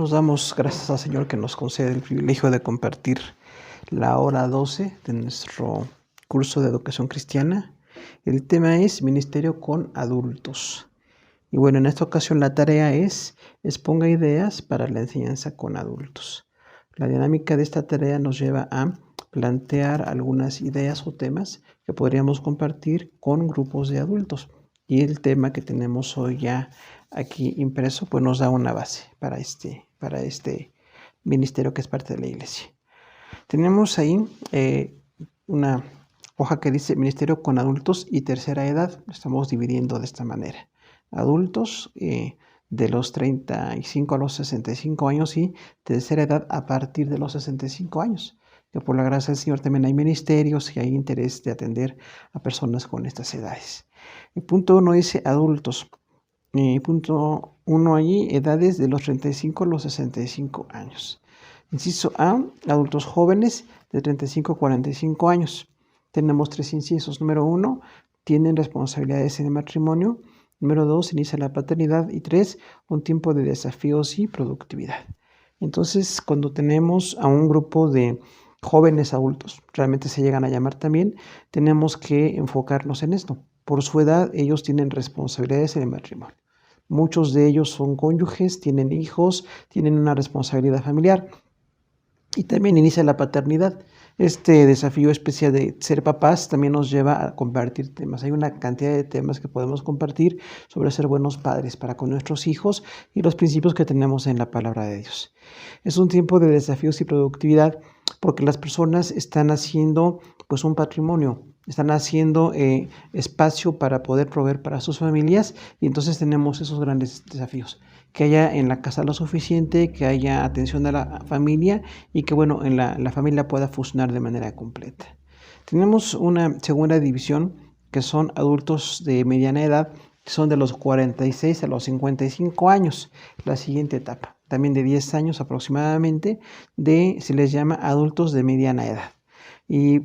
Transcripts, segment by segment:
Hermanos, damos gracias al Señor que nos concede el privilegio de compartir la hora 12 de nuestro curso de educación cristiana. El tema es Ministerio con Adultos. Y bueno, en esta ocasión la tarea es exponga ideas para la enseñanza con adultos. La dinámica de esta tarea nos lleva a plantear algunas ideas o temas que podríamos compartir con grupos de adultos. Y el tema que tenemos hoy ya aquí impreso, pues nos da una base para este ministerio que es parte de la iglesia. Tenemos ahí una hoja que dice Ministerio con Adultos y Tercera Edad. Lo estamos dividiendo de esta manera. Adultos de los 35 a los 65 años y tercera edad a partir de los 65 años. Que por la gracia del Señor también hay ministerios y hay interés de atender a personas con estas edades. El punto 1 dice adultos. Punto 1 allí, edades de los 35 a los 65 años. Inciso A, adultos jóvenes de 35 a 45 años. Tenemos 3 incisos. Número 1, tienen responsabilidades en el matrimonio. Número 2, inicia la paternidad. Y 3, un tiempo de desafíos y productividad. Entonces, cuando tenemos a un grupo de jóvenes adultos, realmente se llegan a llamar también, tenemos que enfocarnos en esto. Por su edad, ellos tienen responsabilidades en el matrimonio. Muchos de ellos son cónyuges, tienen hijos, tienen una responsabilidad familiar. Y también inicia la paternidad. Este desafío especial de ser papás también nos lleva a compartir temas. Hay una cantidad de temas que podemos compartir sobre ser buenos padres para con nuestros hijos y los principios que tenemos en la palabra de Dios. Es un tiempo de desafíos y productividad porque las personas están haciendo pues un patrimonio, están haciendo espacio para poder proveer para sus familias y entonces tenemos esos grandes desafíos. Que haya en la casa lo suficiente, que haya atención a la familia y que bueno, en la familia pueda funcionar de manera completa. Tenemos una segunda división que son adultos de mediana edad, que son de los 46 a los 55 años, la siguiente etapa. También de 10 años aproximadamente, se les llama adultos de mediana edad. Y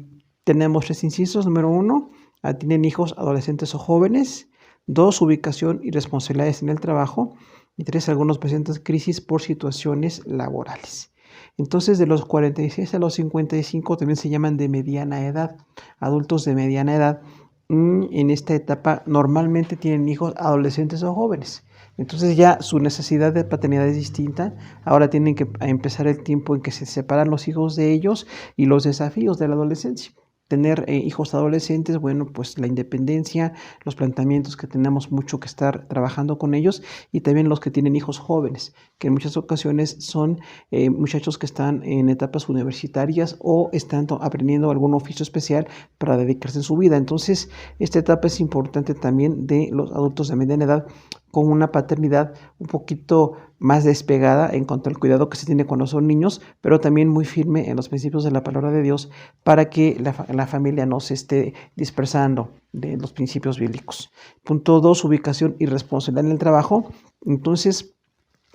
tenemos 3 incisos. Número 1, tienen hijos, adolescentes o jóvenes. 2, ubicación y responsabilidades en el trabajo. Y 3, algunos presentan crisis por situaciones laborales. Entonces, de los 46 a los 55 también se llaman de mediana edad, adultos de mediana edad. En esta etapa normalmente tienen hijos, adolescentes o jóvenes. Entonces ya su necesidad de paternidad es distinta. Ahora tienen que empezar el tiempo en que se separan los hijos de ellos y los desafíos de la adolescencia. Tener hijos adolescentes, bueno, pues la independencia, los planteamientos que tenemos mucho que estar trabajando con ellos y también los que tienen hijos jóvenes, que en muchas ocasiones son muchachos que están en etapas universitarias o están aprendiendo algún oficio especial para dedicarse en su vida. Entonces, esta etapa es importante también de los adultos de mediana edad con una paternidad un poquito más despegada en cuanto al cuidado que se tiene cuando son niños, pero también muy firme en los principios de la palabra de Dios para que la familia no se esté dispersando de los principios bíblicos. Punto 2, ubicación y responsabilidad en el trabajo. Entonces,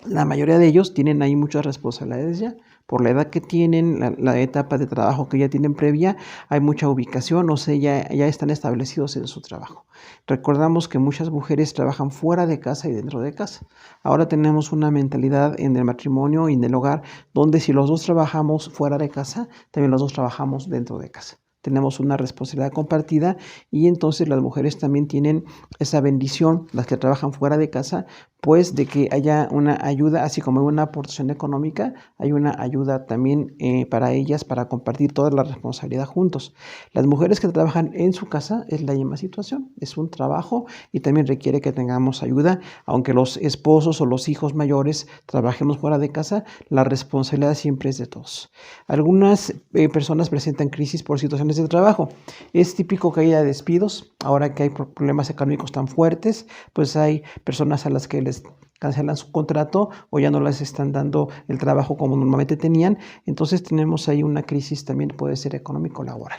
la mayoría de ellos tienen ahí muchas responsabilidades ya. Por la edad que tienen, la etapa de trabajo que ya tienen previa, hay mucha ubicación, o sea, ya están establecidos en su trabajo. Recordamos que muchas mujeres trabajan fuera de casa y dentro de casa. Ahora tenemos una mentalidad en el matrimonio y en el hogar, donde si los dos trabajamos fuera de casa, también los dos trabajamos dentro de casa. Tenemos una responsabilidad compartida y entonces las mujeres también tienen esa bendición, las que trabajan fuera de casa, pues de que haya una ayuda, así como una aportación económica, hay una ayuda también para ellas para compartir toda la responsabilidad juntos. Las mujeres que trabajan en su casa es la misma situación, es un trabajo y también requiere que tengamos ayuda, aunque los esposos o los hijos mayores trabajemos fuera de casa, la responsabilidad siempre es de todos. Algunas personas presentan crisis por situaciones de trabajo. Es típico que haya despidos, ahora que hay problemas económicos tan fuertes, pues hay personas a las que les cancelan su contrato o ya no les están dando el trabajo como normalmente tenían, entonces tenemos ahí una crisis también puede ser económico-laboral.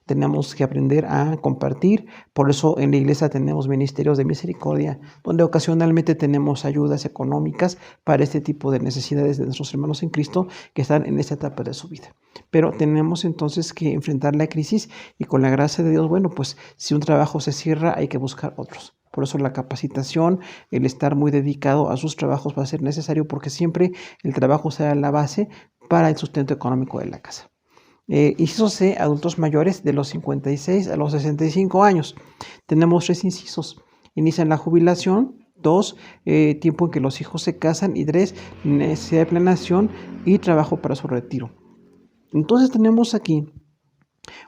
Tenemos que aprender a compartir, por eso en la iglesia tenemos ministerios de misericordia, donde ocasionalmente tenemos ayudas económicas para este tipo de necesidades de nuestros hermanos en Cristo que están en esta etapa de su vida. Pero tenemos entonces que enfrentar la crisis y con la gracia de Dios, bueno, pues si un trabajo se cierra hay que buscar otros. Por eso la capacitación, el estar muy dedicado a sus trabajos va a ser necesario porque siempre el trabajo será la base para el sustento económico de la casa. Inciso C, adultos mayores de los 56 a los 65 años. Tenemos 3 incisos. Inician la jubilación. 2, tiempo en que los hijos se casan. Y 3, necesidad de planeación y trabajo para su retiro. Entonces tenemos aquí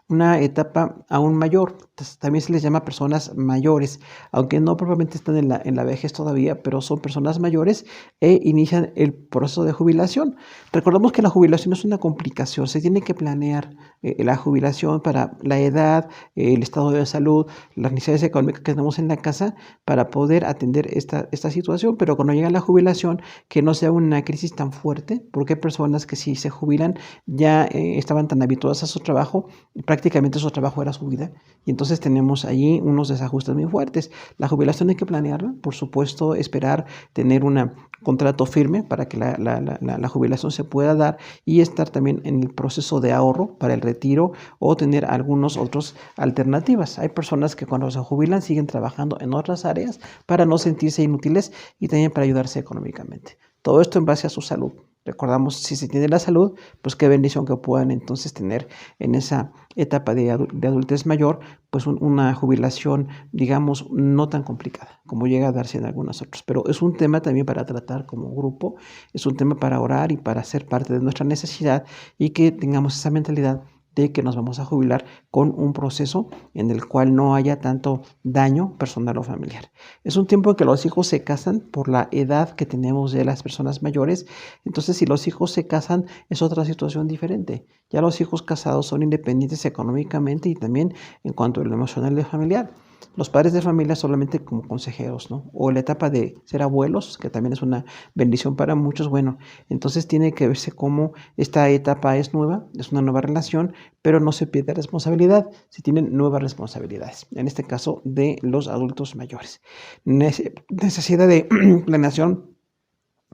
una etapa aún mayor. Entonces, también se les llama personas mayores, aunque no propiamente están en la vejez todavía, pero son personas mayores e inician el proceso de jubilación. Recordemos que la jubilación es una complicación, se tiene que planear la jubilación para la edad, el estado de salud, las necesidades económicas que tenemos en la casa para poder atender esta situación, pero cuando llega la jubilación, que no sea una crisis tan fuerte, porque hay personas que si se jubilan ya estaban tan habituadas a su trabajo, prácticamente su trabajo era su vida, y entonces tenemos allí unos desajustes muy fuertes. La jubilación hay que planearla, por supuesto, esperar tener un contrato firme para que la jubilación se pueda dar y estar también en el proceso de ahorro para el retiro o tener algunas otras alternativas. Hay personas que cuando se jubilan siguen trabajando en otras áreas para no sentirse inútiles y también para ayudarse económicamente. Todo esto en base a su salud. Recordamos, si se tiene la salud, pues qué bendición que puedan entonces tener en esa etapa de adultez mayor, pues una jubilación, digamos, no tan complicada como llega a darse en algunos otros. Pero es un tema también para tratar como grupo, es un tema para orar y para ser parte de nuestra necesidad y que tengamos esa mentalidad de que nos vamos a jubilar con un proceso en el cual no haya tanto daño personal o familiar. Es un tiempo en que los hijos se casan por la edad que tenemos de las personas mayores. Entonces, si los hijos se casan, es otra situación diferente. Ya los hijos casados son independientes económicamente y también en cuanto a lo emocional y familiar. Los padres de familia solamente como consejeros, ¿no? O la etapa de ser abuelos, que también es una bendición para muchos. Bueno, entonces tiene que verse cómo esta etapa es nueva, es una nueva relación, pero no se pierde responsabilidad, se tienen nuevas responsabilidades, en este caso de los adultos mayores. Necesidad de planeación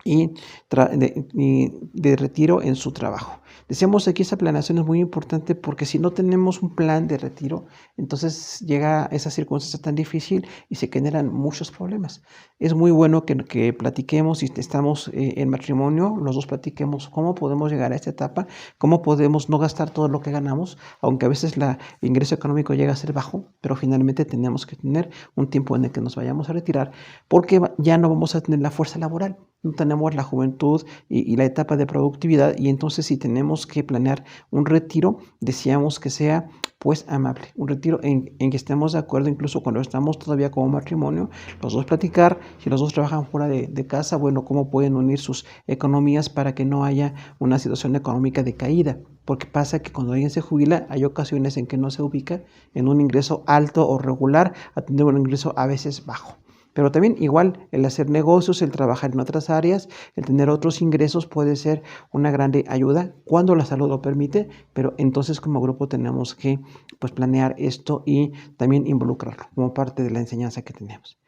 y de retiro en su trabajo. Decíamos aquí esa planeación es muy importante porque si no tenemos un plan de retiro, entonces llega esa circunstancia tan difícil y se generan muchos problemas. Es muy bueno que platiquemos, si estamos en matrimonio, los dos platiquemos cómo podemos llegar a esta etapa, cómo podemos no gastar todo lo que ganamos, aunque a veces el ingreso económico llega a ser bajo, pero finalmente tenemos que tener un tiempo en el que nos vayamos a retirar porque ya no vamos a tener la fuerza laboral. No tenemos la juventud y la etapa de productividad y entonces si tenemos que planear un retiro, deseamos que sea pues amable, un retiro en que estemos de acuerdo, incluso cuando estamos todavía como matrimonio, los dos platicar, si los dos trabajan fuera de casa, bueno, cómo pueden unir sus economías para que no haya una situación económica de caída, porque pasa que cuando alguien se jubila hay ocasiones en que no se ubica en un ingreso alto o regular a tener un ingreso a veces bajo. Pero también igual el hacer negocios, el trabajar en otras áreas, el tener otros ingresos puede ser una grande ayuda cuando la salud lo permite, pero entonces como grupo tenemos que pues, planear esto y también involucrarlo como parte de la enseñanza que tenemos.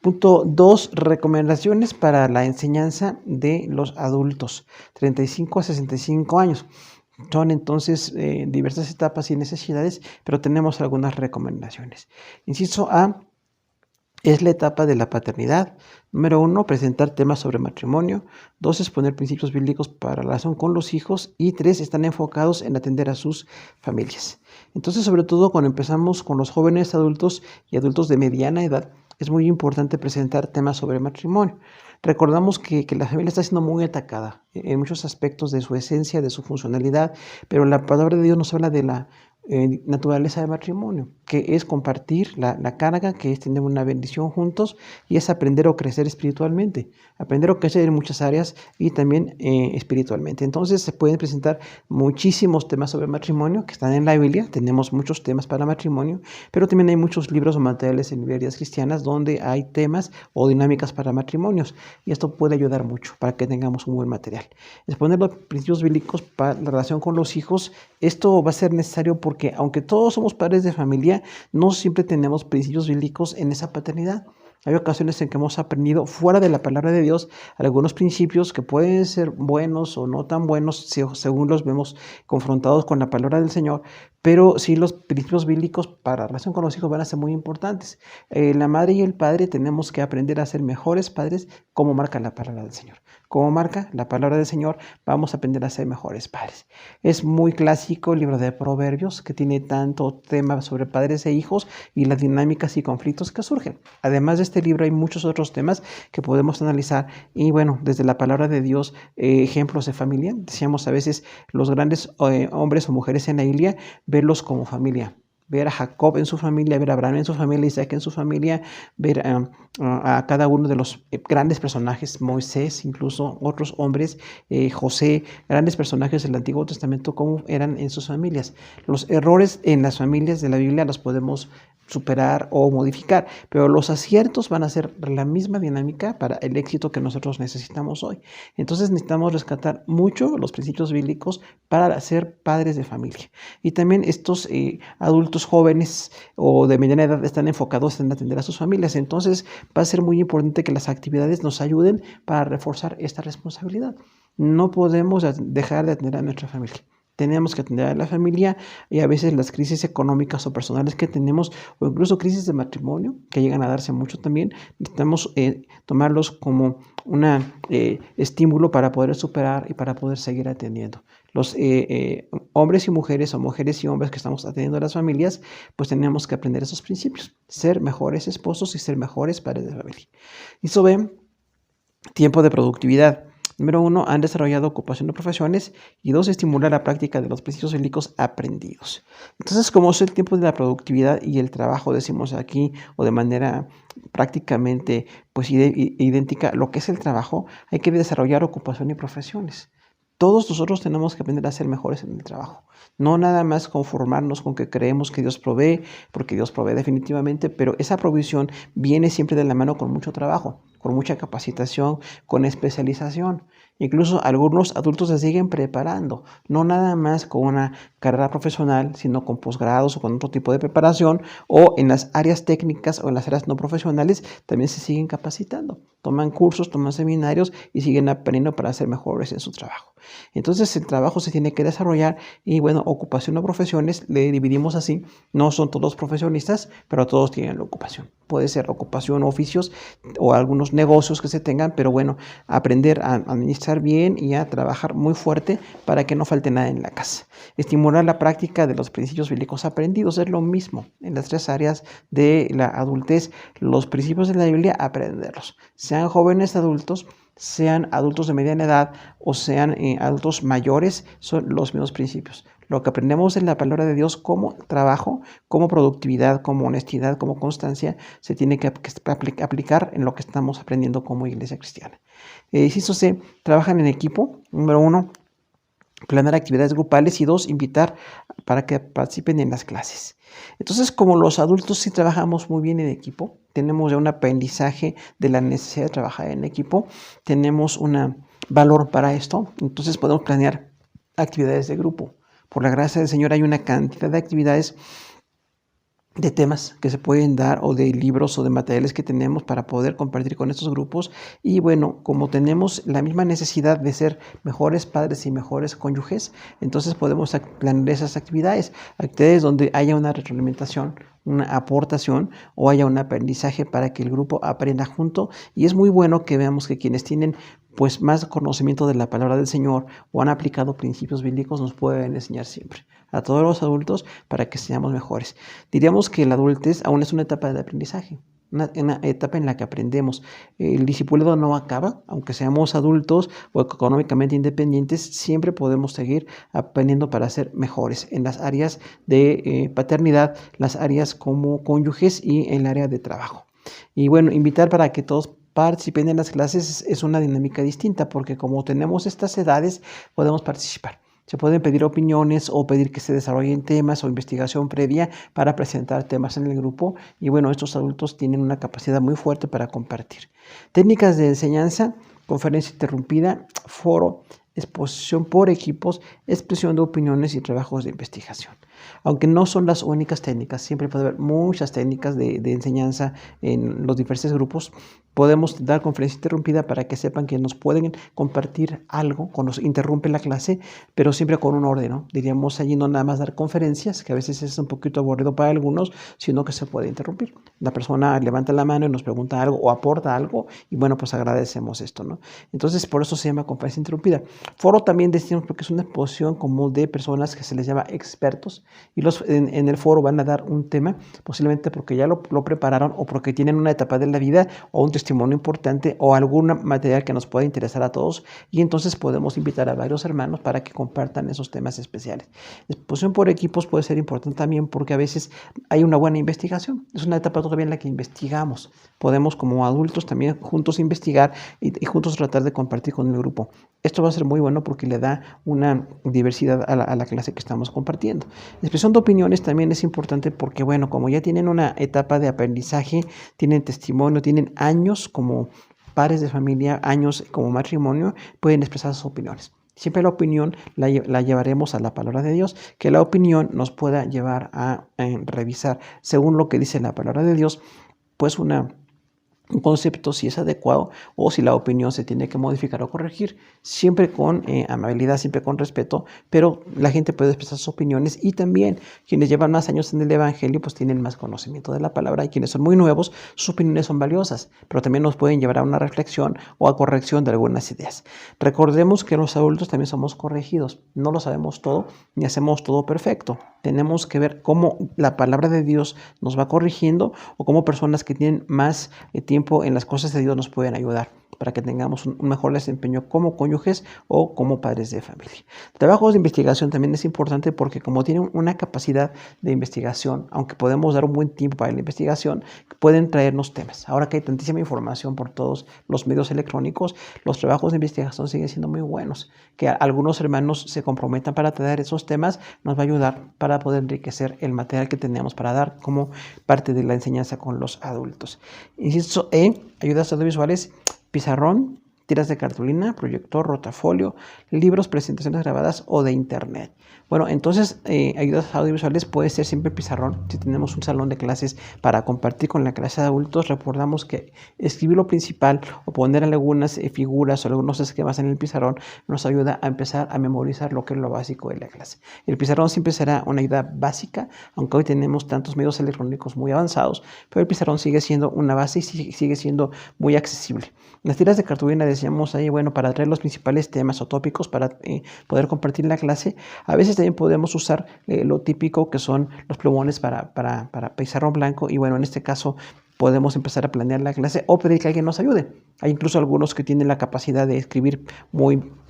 Punto 2, recomendaciones para la enseñanza de los adultos, 35 a 65 años. Son entonces diversas etapas y necesidades, pero tenemos algunas recomendaciones. Inciso A, es la etapa de la paternidad. Número 1, presentar temas sobre matrimonio. 2, exponer principios bíblicos para la relación con los hijos. Y 3, están enfocados en atender a sus familias. Entonces, sobre todo cuando empezamos con los jóvenes adultos y adultos de mediana edad, es muy importante presentar temas sobre matrimonio. Recordamos que la familia está siendo muy atacada en muchos aspectos de su esencia, de su funcionalidad, pero la palabra de Dios nos habla de la naturaleza de matrimonio, que es compartir la carga, que es tener una bendición juntos y es aprender o crecer espiritualmente, aprender o crecer en muchas áreas y también espiritualmente. Entonces se pueden presentar muchísimos temas sobre matrimonio que están en la Biblia, tenemos muchos temas para matrimonio, pero también hay muchos libros o materiales en librerías cristianas donde hay temas o dinámicas para matrimonios y esto puede ayudar mucho para que tengamos un buen material. Exponer los principios bíblicos para la relación con los hijos, esto va a ser necesario porque aunque todos somos padres de familia, no siempre tenemos principios bíblicos en esa paternidad. Hay ocasiones en que hemos aprendido fuera de la palabra de Dios algunos principios que pueden ser buenos o no tan buenos según los vemos confrontados con la palabra del Señor, pero sí los principios bíblicos para la relación con los hijos van a ser muy importantes. La madre y el padre tenemos que aprender a ser mejores padres como marca la palabra del Señor. Como marca la palabra del Señor, vamos a aprender a ser mejores padres. Es muy clásico el libro de Proverbios, que tiene tanto tema sobre padres e hijos y las dinámicas y conflictos que surgen. Además de este libro hay muchos otros temas que podemos analizar y bueno, desde la palabra de Dios, ejemplos de familia. Decíamos a veces los grandes hombres o mujeres en la Biblia, verlos como familia. Ver a Jacob en su familia, ver a Abraham en su familia, Isaac en su familia, ver a cada uno de los grandes personajes, Moisés, incluso otros hombres, José, grandes personajes del Antiguo Testamento, cómo eran en sus familias. Los errores en las familias de la Biblia los podemos superar o modificar, pero los aciertos van a ser la misma dinámica para el éxito que nosotros necesitamos hoy. Entonces necesitamos rescatar mucho los principios bíblicos para ser padres de familia. Y también estos adultos jóvenes o de mediana edad están enfocados en atender a sus familias. Entonces va a ser muy importante que las actividades nos ayuden para reforzar esta responsabilidad. No podemos dejar de atender a nuestra familia. Tenemos que atender a la familia y a veces las crisis económicas o personales que tenemos o incluso crisis de matrimonio que llegan a darse mucho también, necesitamos tomarlos como un estímulo para poder superar y para poder seguir atendiendo. Los hombres y mujeres o mujeres y hombres que estamos atendiendo a las familias, pues tenemos que aprender esos principios, ser mejores esposos y ser mejores padres de familia. Y sobre tiempo de productividad. Número 1, han desarrollado ocupación de profesiones y 2, estimular la práctica de los principios bíblicos aprendidos. Entonces, como es el tiempo de la productividad y el trabajo, decimos aquí, o de manera prácticamente pues idéntica, lo que es el trabajo, hay que desarrollar ocupación y profesiones. Todos nosotros tenemos que aprender a ser mejores en el trabajo. No nada más conformarnos con que creemos que Dios provee, porque Dios provee definitivamente, pero esa provisión viene siempre de la mano con mucho trabajo, con mucha capacitación, con especialización. Incluso algunos adultos se siguen preparando, no nada más con una carrera profesional, sino con posgrados o con otro tipo de preparación, o en las áreas técnicas o en las áreas no profesionales también se siguen capacitando. Toman cursos, toman seminarios y siguen aprendiendo para ser mejores en su trabajo. Entonces el trabajo se tiene que desarrollar y bueno, ocupación o profesiones le dividimos así. No son todos profesionistas, pero todos tienen la ocupación. Puede ser ocupación o oficios o algunos negocios que se tengan, pero bueno, aprender a administrar bien y a trabajar muy fuerte para que no falte nada en la casa. Estimular la práctica de los principios bíblicos aprendidos es lo mismo en las 3 áreas de la adultez. Los principios de la Biblia, aprenderlos. Sean jóvenes adultos, sean adultos de mediana edad o sean adultos mayores, son los mismos principios. Lo que aprendemos en la palabra de Dios como trabajo, como productividad, como honestidad, como constancia, se tiene que aplicar en lo que estamos aprendiendo como iglesia cristiana. Inciso C, trabajan en equipo. Número 1, planear actividades grupales y 2, invitar para que participen en las clases. Entonces, como los adultos sí trabajamos muy bien en equipo, tenemos ya un aprendizaje de la necesidad de trabajar en equipo, tenemos un valor para esto, entonces podemos planear actividades de grupo. Por la gracia del Señor hay una cantidad de actividades de temas que se pueden dar o de libros o de materiales que tenemos para poder compartir con estos grupos y bueno, como tenemos la misma necesidad de ser mejores padres y mejores cónyuges, entonces podemos planear esas actividades donde haya una retroalimentación, una aportación o haya un aprendizaje para que el grupo aprenda junto y es muy bueno que veamos que quienes tienen pues más conocimiento de la palabra del Señor o han aplicado principios bíblicos nos pueden enseñar siempre a todos los adultos para que seamos mejores. Diríamos que la adultez aún es una etapa de aprendizaje, una etapa en la que aprendemos. El discipulado no acaba, aunque seamos adultos o económicamente independientes, siempre podemos seguir aprendiendo para ser mejores en las áreas de paternidad, las áreas como cónyuges y en el área de trabajo. Y bueno, invitar para que todos participen en las clases es una dinámica distinta porque como tenemos estas edades podemos participar. Se pueden pedir opiniones o pedir que se desarrollen temas o investigación previa para presentar temas en el grupo y bueno, estos adultos tienen una capacidad muy fuerte para compartir. Técnicas de enseñanza, conferencia interrumpida, foro, exposición por equipos, expresión de opiniones y trabajos de investigación. Aunque no son las únicas técnicas, siempre puede haber muchas técnicas de enseñanza en los diferentes grupos. Podemos dar conferencia interrumpida para que sepan que nos pueden compartir algo cuando nos interrumpe la clase, pero siempre con un orden, ¿no? Diríamos allí no nada más dar conferencias, que a veces es un poquito aburrido para algunos, sino que se puede interrumpir. La persona levanta la mano y nos pregunta algo o aporta algo y bueno, pues agradecemos esto, ¿no? Entonces, por eso se llama conferencia interrumpida. Foro también decimos porque es una exposición como de personas que se les llama expertos y en el foro van a dar un tema, posiblemente porque ya lo prepararon o porque tienen una etapa de la vida o un testimonio importante o algún material que nos pueda interesar a todos y entonces podemos invitar a varios hermanos para que compartan esos temas especiales. La exposición por equipos puede ser importante también porque a veces hay una buena investigación. Es una etapa todavía en la que investigamos. Podemos como adultos también juntos investigar y juntos tratar de compartir con el grupo. Esto va a ser muy bueno porque le da una diversidad a la clase que estamos compartiendo. La expresión de opiniones también es importante porque, bueno, como ya tienen una etapa de aprendizaje, tienen testimonio, tienen años como pares de familia, años como matrimonio, pueden expresar sus opiniones. Siempre la opinión la llevaremos a la palabra de Dios, que la opinión nos pueda llevar a revisar, según lo que dice la palabra de Dios, pues un concepto si es adecuado o si la opinión se tiene que modificar o corregir, siempre con amabilidad, siempre con respeto, pero la gente puede expresar sus opiniones y también quienes llevan más años en el Evangelio pues tienen más conocimiento de la palabra y quienes son muy nuevos, sus opiniones son valiosas, pero también nos pueden llevar a una reflexión o a corrección de algunas ideas. Recordemos que los adultos también somos corregidos, no lo sabemos todo ni hacemos todo perfecto. Tenemos que ver cómo la palabra de Dios nos va corrigiendo o cómo personas que tienen más tiempo en las cosas de Dios nos pueden ayudar para que tengamos un mejor desempeño como cónyuges o como padres de familia. Trabajos de investigación también es importante porque como tienen una capacidad de investigación, aunque podemos dar un buen tiempo para la investigación, pueden traernos temas. Ahora que hay tantísima información por todos los medios electrónicos, los trabajos de investigación siguen siendo muy buenos. Que algunos hermanos se comprometan para traer esos temas nos va a ayudar para poder enriquecer el material que tenemos para dar como parte de la enseñanza con los adultos. Insisto, ayudas audiovisuales, pizarrón, tiras de cartulina, proyector, rotafolio, libros, presentaciones grabadas o de internet. Bueno, entonces ayudas audiovisuales puede ser siempre pizarrón. Si tenemos un salón de clases para compartir con la clase de adultos, recordamos que escribir lo principal o poner algunas figuras o algunos esquemas en el pizarrón nos ayuda a empezar a memorizar lo que es lo básico de la clase. El pizarrón siempre será una ayuda básica, aunque hoy tenemos tantos medios electrónicos muy avanzados, pero el pizarrón sigue siendo una base y sigue siendo muy accesible. Las tiras de cartulina decíamos ahí, bueno, para traer los principales temas o tópicos para poder compartir la clase. A veces también podemos usar lo típico que son los plumones para pizarrón blanco y bueno, en este caso podemos empezar a planear la clase o pedir que alguien nos ayude. Hay incluso algunos que tienen la capacidad de escribir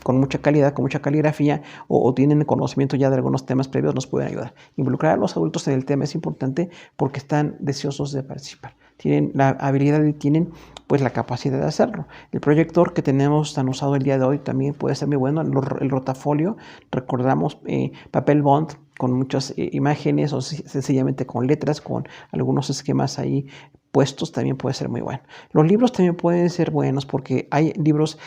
con mucha calidad, con mucha caligrafía o tienen conocimiento ya de algunos temas previos, nos pueden ayudar. Involucrar a los adultos en el tema es importante porque están deseosos de participar. Tienen la habilidad y tienen pues la capacidad de hacerlo. El proyector que tenemos tan usado el día de hoy también puede ser muy bueno. El rotafolio, recordamos papel bond con muchas imágenes o sencillamente con letras, con algunos esquemas ahí puestos, también puede ser muy bueno. Los libros también pueden ser buenos porque hay libros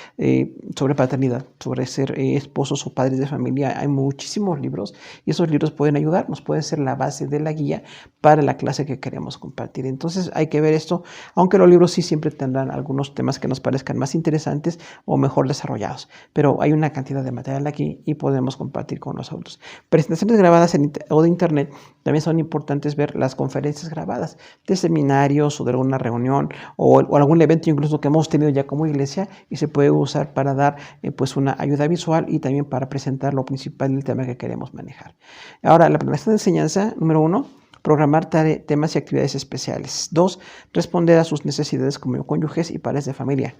sobre paternidad, sobre ser esposos o padres de familia. Hay muchísimos libros y esos libros pueden ayudarnos, pueden ser la base de la guía para la clase que queremos compartir. Entonces hay que ver esto, aunque los libros sí siempre tendrán algunos temas que nos parezcan más interesantes o mejor desarrollados, pero hay una cantidad de material aquí y podemos compartir con los adultos. Presentaciones grabadas o de internet, también son importantes ver las conferencias grabadas de seminarios o de alguna reunión o algún evento incluso que hemos tenido ya como iglesia y se puede usar para dar pues una ayuda visual y también para presentar lo principal del tema que queremos manejar. Ahora, la planeación de enseñanza, número 1, programar temas y actividades especiales. 2, responder a sus necesidades como cónyuges y padres de familia.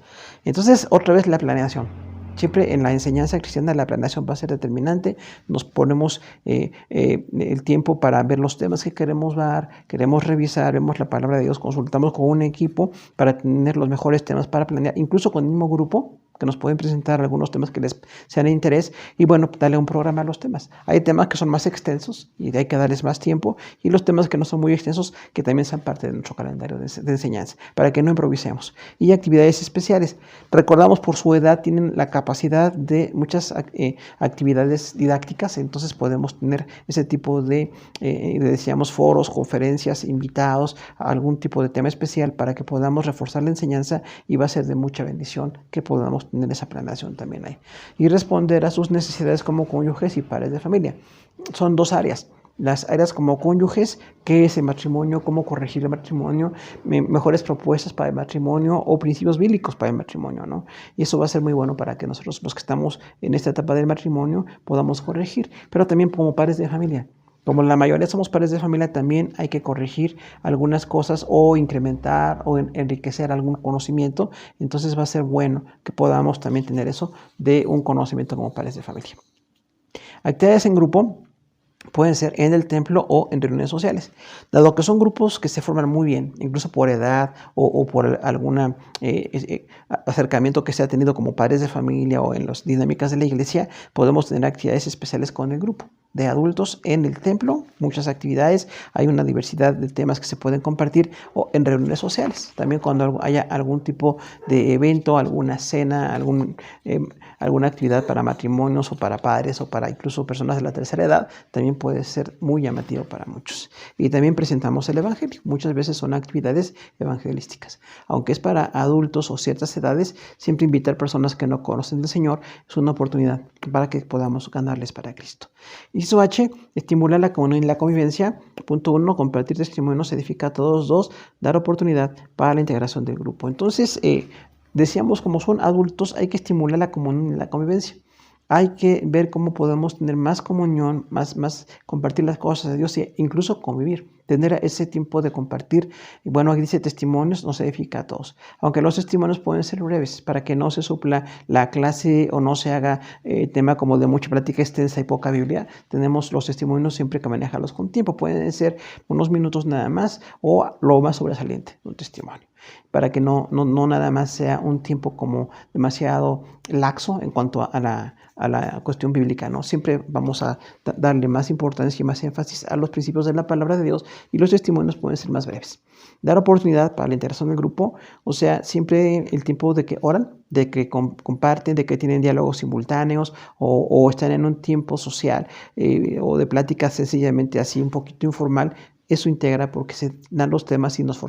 Entonces, otra vez la planeación. Siempre en la enseñanza cristiana la planeación va a ser determinante. Nos ponemos el tiempo para ver los temas que queremos dar, queremos revisar, vemos la palabra de Dios, consultamos con un equipo para tener los mejores temas para planear, incluso con el mismo grupo. que nos pueden presentar algunos temas que les sean de interés y bueno, darle un programa a los temas. Hay temas que son más extensos y hay que darles más tiempo y los temas que no son muy extensos que también sean parte de nuestro calendario de enseñanza para que no improvisemos. Y actividades especiales. Recordamos por su edad tienen la capacidad de muchas actividades didácticas, entonces podemos tener ese tipo de, decíamos, foros, conferencias, invitados a algún tipo de tema especial para que podamos reforzar la enseñanza y va a ser de mucha bendición que podamos tener esa planeación también ahí. Y responder a sus necesidades como cónyuges y padres de familia. Son dos áreas. Las áreas como cónyuges, qué es el matrimonio, cómo corregir el matrimonio, mejores propuestas para el matrimonio o principios bíblicos para el matrimonio, ¿no? Y eso va a ser muy bueno para que nosotros, los que estamos en esta etapa del matrimonio, podamos corregir. Pero también como padres de familia. Como la mayoría somos padres de familia, también hay que corregir algunas cosas o incrementar o enriquecer algún conocimiento. Entonces va a ser bueno que podamos también tener eso de un conocimiento como padres de familia. Actividades en grupo pueden ser en el templo o en reuniones sociales. Dado que son grupos que se forman muy bien, incluso por edad o por algún acercamiento que se ha tenido como padres de familia o en las dinámicas de la iglesia, podemos tener actividades especiales con el grupo de adultos en el templo, muchas actividades, hay una diversidad de temas que se pueden compartir o en reuniones sociales, también cuando haya algún tipo de evento, alguna cena, alguna actividad para matrimonios o para padres o para incluso personas de la tercera edad, también puede ser muy llamativo para muchos. Y también presentamos el evangelio, muchas veces son actividades evangelísticas, aunque es para adultos o ciertas edades, siempre invitar personas que no conocen del Señor es una oportunidad para que podamos ganarles para Cristo. Inciso H, estimular la comunión y la convivencia. Punto 1, compartir testimonios edifica a todos. 2, dar oportunidad para la integración del grupo. Entonces, decíamos, como son adultos, hay que estimular la comunión y la convivencia. Hay que ver cómo podemos tener más comunión, más compartir las cosas de Dios e incluso convivir, tener ese tiempo de compartir. Y bueno, aquí dice testimonios, nos edifica a todos. Aunque los testimonios pueden ser breves para que no se supla la clase o no se haga tema como de mucha plática extensa y poca Biblia, tenemos los testimonios siempre que manejarlos con tiempo. Pueden ser unos minutos nada más o lo más sobresaliente de un testimonio, para que no nada más sea un tiempo como demasiado laxo en cuanto a la cuestión bíblica, ¿no? Siempre vamos a darle más importancia y más énfasis a los principios de la palabra de Dios y los testimonios pueden ser más breves. Dar oportunidad para la interacción del grupo, o sea, siempre el tiempo de que oran, de que comparten, de que tienen diálogos simultáneos o están en un tiempo social o de plática sencillamente así un poquito informal. Eso integra porque se dan los temas y nos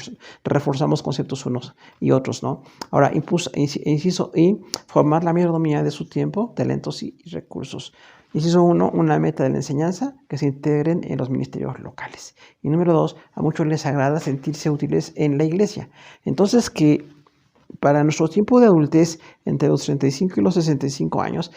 reforzamos conceptos unos y otros, ¿no? Ahora, inciso I, formar la mayordomía de su tiempo, talentos y recursos. Inciso 1, una meta de la enseñanza, que se integren en los ministerios locales. Y número 2, a muchos les agrada sentirse útiles en la iglesia. Entonces, que para nuestro tiempo de adultez, entre los 35 y los 65 años,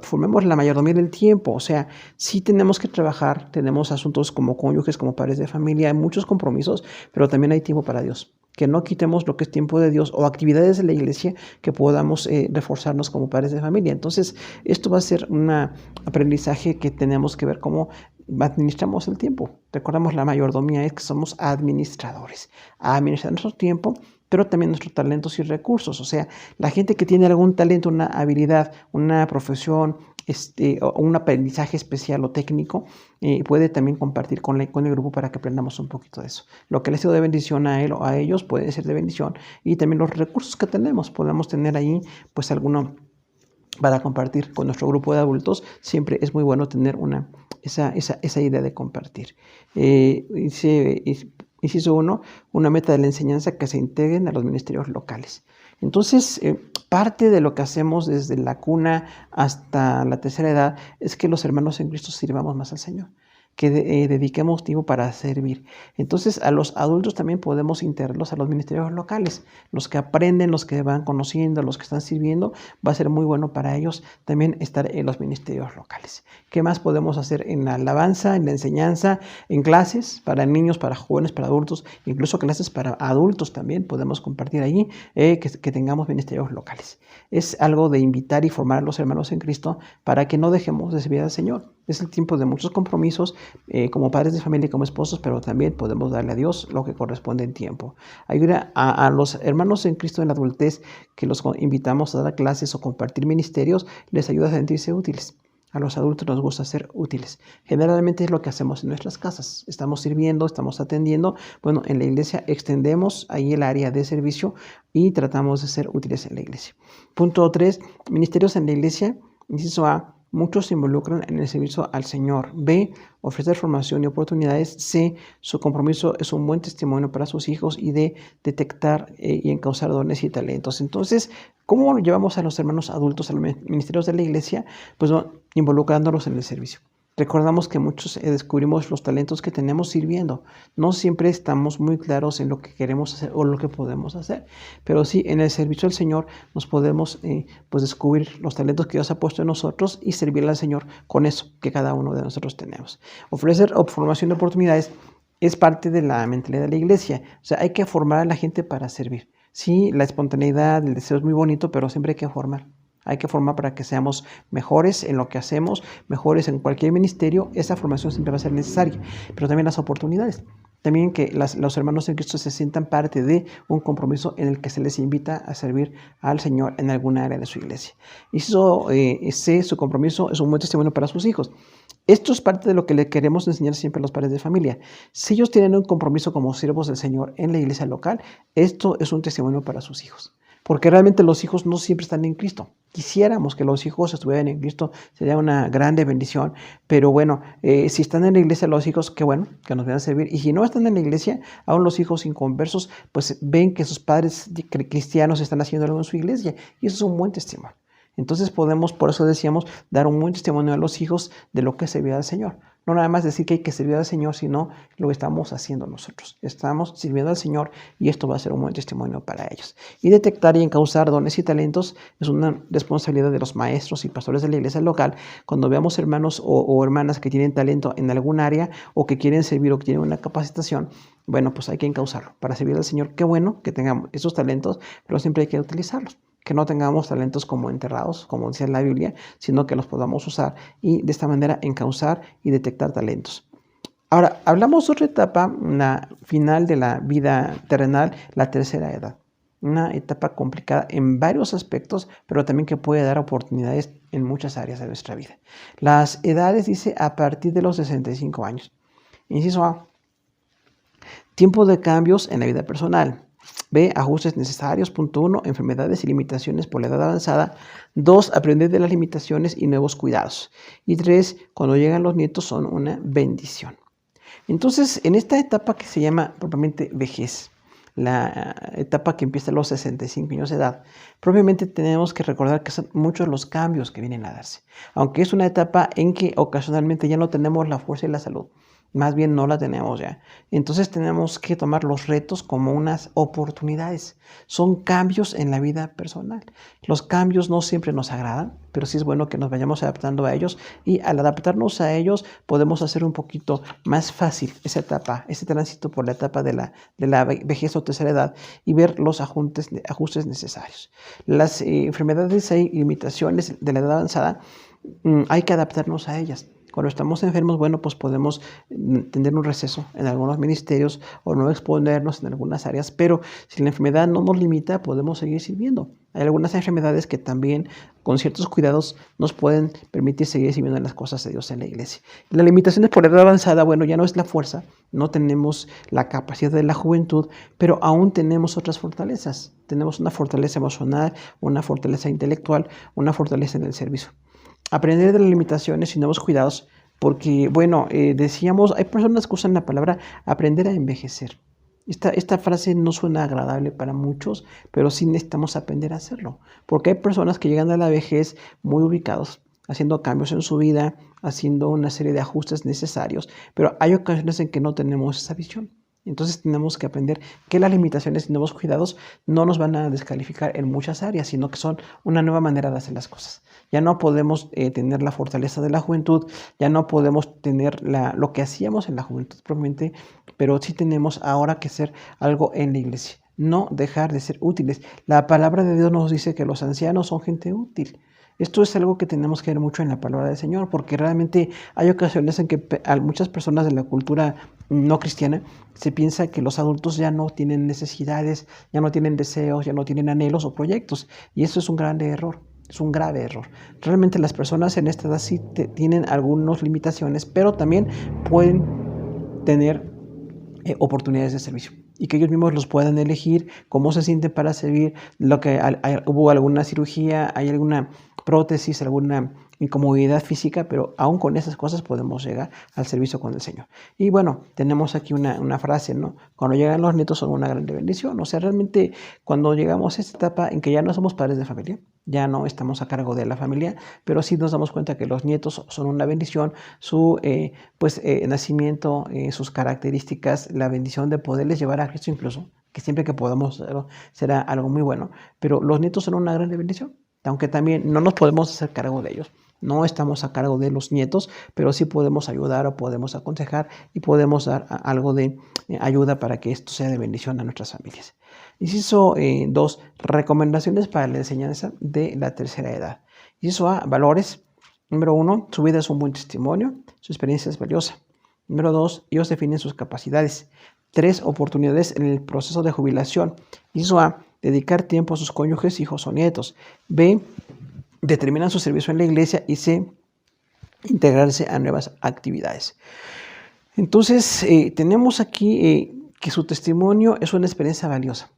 formemos la mayordomía del tiempo. O sea, sí tenemos que trabajar, tenemos asuntos como cónyuges, como padres de familia, hay muchos compromisos, pero también hay tiempo para Dios. Que no quitemos lo que es tiempo de Dios o actividades de la iglesia que podamos reforzarnos como padres de familia. Entonces, esto va a ser un aprendizaje que tenemos que ver cómo administramos el tiempo. Recordamos, la mayordomía es que somos administradores. Administrar nuestro tiempo, pero también nuestros talentos y recursos. O sea, la gente que tiene algún talento, una habilidad, una profesión, o un aprendizaje especial o técnico, puede también compartir con el grupo para que aprendamos un poquito de eso. Lo que les ha sido de bendición a él o a ellos puede ser de bendición, y también los recursos que tenemos, podemos tener ahí pues alguno para compartir con nuestro grupo de adultos. Siempre es muy bueno tener esa idea de compartir. Inciso 1, una meta de la enseñanza, que se integren a los ministerios locales. Entonces, parte de lo que hacemos desde la cuna hasta la tercera edad es que los hermanos en Cristo sirvamos más al Señor, que dediquemos tiempo para servir. Entonces, a los adultos también podemos integrarlos a los ministerios locales. Los que aprenden, los que van conociendo, los que están sirviendo, va a ser muy bueno para ellos también estar en los ministerios locales. ¿Qué más podemos hacer en la alabanza, en la enseñanza, en clases para niños, para jóvenes, para adultos, incluso clases para adultos también podemos compartir allí, que tengamos ministerios locales? Es algo de invitar y formar a los hermanos en Cristo para que no dejemos de servir al Señor. Es el tiempo de muchos compromisos como padres de familia y como esposos, pero también podemos darle a Dios lo que corresponde en tiempo. Ayuda a los hermanos en Cristo en la adultez que los invitamos a dar clases o compartir ministerios, les ayuda a sentirse útiles. A los adultos nos gusta ser útiles. Generalmente es lo que hacemos en nuestras casas. Estamos sirviendo, estamos atendiendo. Bueno, en la iglesia extendemos ahí el área de servicio y tratamos de ser útiles en la iglesia. Punto 3. Ministerios en la iglesia. Inciso A. Muchos se involucran en el servicio al Señor. B. Ofrecer formación y oportunidades. C. Su compromiso es un buen testimonio para sus hijos. Y D. Detectar y encauzar dones y talentos. Entonces, ¿cómo llevamos a los hermanos adultos a los ministerios de la iglesia? Pues involucrándolos en el servicio. Recordamos que muchos descubrimos los talentos que tenemos sirviendo. No siempre estamos muy claros en lo que queremos hacer o lo que podemos hacer, pero sí en el servicio al Señor nos podemos pues descubrir los talentos que Dios ha puesto en nosotros y servirle al Señor con eso que cada uno de nosotros tenemos. Ofrecer formación de oportunidades es parte de la mentalidad de la iglesia. O sea, hay que formar a la gente para servir. Sí, la espontaneidad, el deseo es muy bonito, pero siempre hay que formar. Hay que formar para que seamos mejores en lo que hacemos, mejores en cualquier ministerio. Esa formación siempre va a ser necesaria, pero también las oportunidades. También que los hermanos en Cristo se sientan parte de un compromiso en el que se les invita a servir al Señor en alguna área de su iglesia. Y su compromiso es un buen testimonio para sus hijos. Esto es parte de lo que le queremos enseñar siempre a los padres de familia. Si ellos tienen un compromiso como siervos del Señor en la iglesia local, esto es un testimonio para sus hijos. Porque realmente los hijos no siempre están en Cristo. Quisiéramos que los hijos estuvieran en Cristo, sería una grande bendición, pero bueno, si están en la iglesia los hijos, qué bueno, que nos vayan a servir. Y si no están en la iglesia, aún los hijos inconversos, pues ven que sus padres cristianos están haciendo algo en su iglesia, y eso es un buen testimonio. Entonces podemos, por eso decíamos, dar un buen testimonio a los hijos de lo que es servir al Señor. No nada más decir que hay que servir al Señor, sino lo que estamos haciendo nosotros. Estamos sirviendo al Señor y esto va a ser un buen testimonio para ellos. Y detectar y encauzar dones y talentos es una responsabilidad de los maestros y pastores de la iglesia local. Cuando veamos hermanos o hermanas que tienen talento en algún área o que quieren servir o que tienen una capacitación, bueno, pues hay que encauzarlo para servir al Señor. Qué bueno que tengamos esos talentos, pero siempre hay que utilizarlos. Que no tengamos talentos como enterrados, como dice la Biblia, sino que los podamos usar y de esta manera encauzar y detectar talentos. Ahora, hablamos de otra etapa, la final de la vida terrenal, la tercera edad. Una etapa complicada en varios aspectos, pero también que puede dar oportunidades en muchas áreas de nuestra vida. Las edades dice a partir de los 65 años. Inciso A. Tiempo de cambios en la vida personal. B. Ajustes necesarios. Punto 1. Enfermedades y limitaciones por la edad avanzada. 2. Aprender de las limitaciones y nuevos cuidados. Y 3. Cuando llegan los nietos son una bendición. Entonces, en esta etapa que se llama propiamente vejez, la etapa que empieza a los 65 años de edad, propiamente tenemos que recordar que son muchos los cambios que vienen a darse. Aunque es una etapa en que ocasionalmente ya no tenemos la fuerza y la salud. Más bien no la tenemos ya. Entonces tenemos que tomar los retos como unas oportunidades. Son cambios en la vida personal. Los cambios no siempre nos agradan, pero sí es bueno que nos vayamos adaptando a ellos y al adaptarnos a ellos podemos hacer un poquito más fácil esa etapa, ese tránsito por la etapa de la vejez o tercera edad y ver los ajustes necesarios. Las enfermedades y limitaciones de la edad avanzada, hay que adaptarnos a ellas. Cuando estamos enfermos, bueno, pues podemos tener un receso en algunos ministerios o no exponernos en algunas áreas, pero si la enfermedad no nos limita, podemos seguir sirviendo. Hay algunas enfermedades que también, con ciertos cuidados, nos pueden permitir seguir sirviendo en las cosas de Dios en la iglesia. Las limitaciones por edad avanzada, bueno, ya no es la fuerza, no tenemos la capacidad de la juventud, pero aún tenemos otras fortalezas. Tenemos una fortaleza emocional, una fortaleza intelectual, una fortaleza en el servicio. Aprender de las limitaciones y nuevos cuidados, porque, bueno, decíamos, hay personas que usan la palabra aprender a envejecer. Esta frase no suena agradable para muchos, pero sí necesitamos aprender a hacerlo, porque hay personas que llegan a la vejez muy ubicados, haciendo cambios en su vida, haciendo una serie de ajustes necesarios, pero hay ocasiones en que no tenemos esa visión. Entonces tenemos que aprender que las limitaciones y nuevos cuidados no nos van a descalificar en muchas áreas, sino que son una nueva manera de hacer las cosas. Ya no podemos tener la fortaleza de la juventud, ya no podemos tener lo que hacíamos en la juventud propiamente, pero sí tenemos ahora que hacer algo en la iglesia. No dejar de ser útiles. La palabra de Dios nos dice que los ancianos son gente útil. Esto es algo que tenemos que ver mucho en la palabra del Señor, porque realmente hay ocasiones en que a muchas personas de la cultura no cristiana se piensa que los adultos ya no tienen necesidades, ya no tienen deseos, ya no tienen anhelos o proyectos, y eso es un grande error. Es un grave error. Realmente las personas en esta edad sí tienen algunas limitaciones, pero también pueden tener oportunidades de servicio y que ellos mismos los puedan elegir cómo se sienten para servir, hubo alguna cirugía, hay alguna prótesis, alguna incomodidad física, pero aún con esas cosas podemos llegar al servicio con el Señor. Y bueno, tenemos aquí una frase, ¿no? Cuando llegan los nietos son una grande bendición. O sea, realmente cuando llegamos a esta etapa en que ya no somos padres de familia, ya no estamos a cargo de la familia, pero sí nos damos cuenta que los nietos son una bendición, su nacimiento, sus características, la bendición de poderles llevar a Cristo incluso, que siempre que podamos hacerlo será algo muy bueno, pero los nietos son una gran bendición, aunque también no nos podemos hacer cargo de ellos. No estamos a cargo de los nietos, pero sí podemos ayudar o podemos aconsejar y podemos dar algo de ayuda para que esto sea de bendición a nuestras familias. Inciso 2. Recomendaciones para la enseñanza de la tercera edad. Inciso A. Valores. Número 1. Su vida es un buen testimonio. Su experiencia es valiosa. Número 2. Ellos definen sus capacidades. 3. Oportunidades en el proceso de jubilación. Inciso A. Dedicar tiempo a sus cónyuges, hijos o nietos. B. Determinan su servicio en la iglesia. Y C. Integrarse a nuevas actividades. Entonces, tenemos aquí que su testimonio es una experiencia valiosa.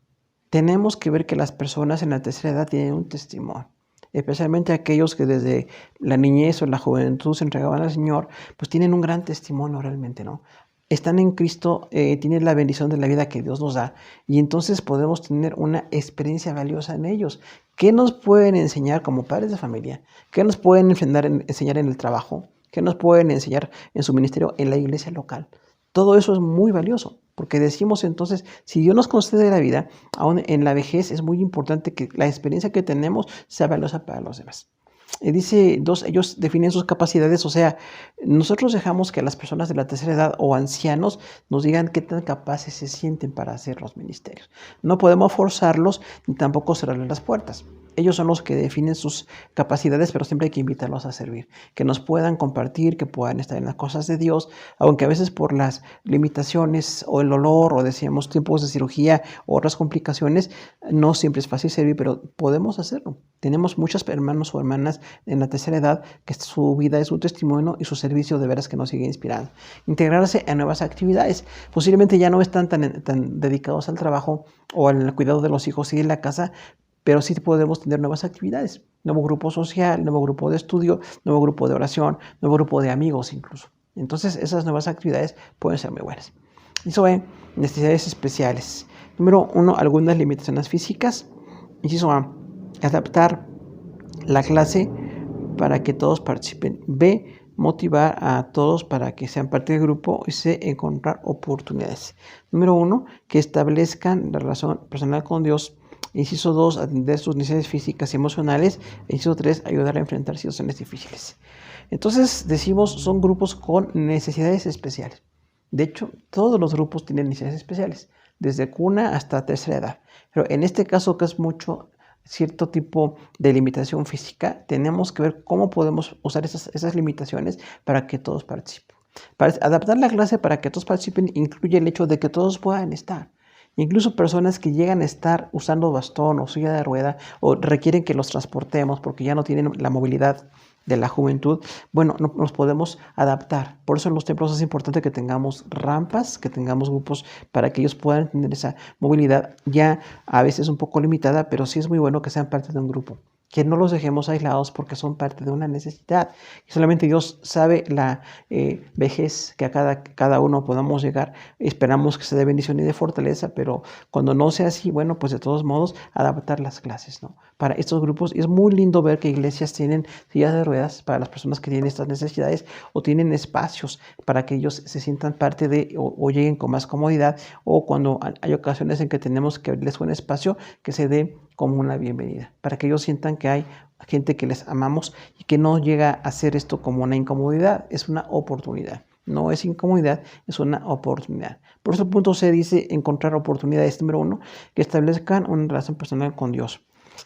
Tenemos que ver que las personas en la tercera edad tienen un testimonio, especialmente aquellos que desde la niñez o la juventud se entregaban al Señor, pues tienen un gran testimonio realmente, ¿no? Están en Cristo, tienen la bendición de la vida que Dios nos da, y entonces podemos tener una experiencia valiosa en ellos. ¿Qué nos pueden enseñar como padres de familia? ¿Qué nos pueden enseñar en el trabajo? ¿Qué nos pueden enseñar en su ministerio en la iglesia local? Todo eso es muy valioso, porque decimos entonces, si Dios nos concede la vida, aún en la vejez es muy importante que la experiencia que tenemos sea valiosa para los demás. Dice 2, ellos definen sus capacidades, o sea, nosotros dejamos que las personas de la tercera edad o ancianos nos digan qué tan capaces se sienten para hacer los ministerios. No podemos forzarlos ni tampoco cerrarles las puertas. Ellos son los que definen sus capacidades, pero siempre hay que invitarlos a servir, que nos puedan compartir, que puedan estar en las cosas de Dios, aunque a veces por las limitaciones o el dolor o decíamos tiempos de cirugía o otras complicaciones, no siempre es fácil servir, pero podemos hacerlo. Tenemos muchos hermanos o hermanas en la tercera edad que su vida es un testimonio y su servicio de veras que nos sigue inspirando. Integrarse a nuevas actividades. Posiblemente ya no están tan dedicados al trabajo o al cuidado de los hijos y de la casa, pero sí podemos tener nuevas actividades, nuevo grupo social, nuevo grupo de estudio, nuevo grupo de oración, nuevo grupo de amigos incluso. Entonces esas nuevas actividades pueden ser muy buenas. Inciso B, necesidades especiales. Número 1, algunas limitaciones físicas. Inciso A, adaptar la clase para que todos participen. B, motivar a todos para que sean parte del grupo. Y C, encontrar oportunidades. Número 1, que establezcan la relación personal con Dios. Inciso 2, atender sus necesidades físicas y emocionales. Inciso 3, ayudar a enfrentar situaciones difíciles. Entonces decimos, son grupos con necesidades especiales. De hecho, todos los grupos tienen necesidades especiales, desde cuna hasta tercera edad. Pero en este caso, que es mucho cierto tipo de limitación física, tenemos que ver cómo podemos usar esas limitaciones para que todos participen. Para adaptar la clase para que todos participen incluye el hecho de que todos puedan estar. Incluso personas que llegan a estar usando bastón o silla de rueda o requieren que los transportemos porque ya no tienen la movilidad de la juventud, bueno, nos podemos adaptar. Por eso en los templos es importante que tengamos rampas, que tengamos grupos para que ellos puedan tener esa movilidad ya a veces un poco limitada, pero sí es muy bueno que sean parte de un grupo. Que no los dejemos aislados porque son parte de una necesidad. Y solamente Dios sabe la vejez que a cada uno podamos llegar. Esperamos que sea de bendición y de fortaleza, pero cuando no sea así, bueno, pues de todos modos, adaptar las clases, ¿no? Para estos grupos es muy lindo ver que iglesias tienen sillas de ruedas para las personas que tienen estas necesidades o tienen espacios para que ellos se sientan parte de o lleguen con más comodidad, o cuando hay ocasiones en que tenemos que abrirles un espacio que se dé como una bienvenida, para que ellos sientan que hay gente que les amamos y que no llega a hacer esto como una incomodidad, es una oportunidad. No es incomodidad, es una oportunidad. Por eso el punto C dice encontrar oportunidades. Número 1, que establezcan una relación personal con Dios.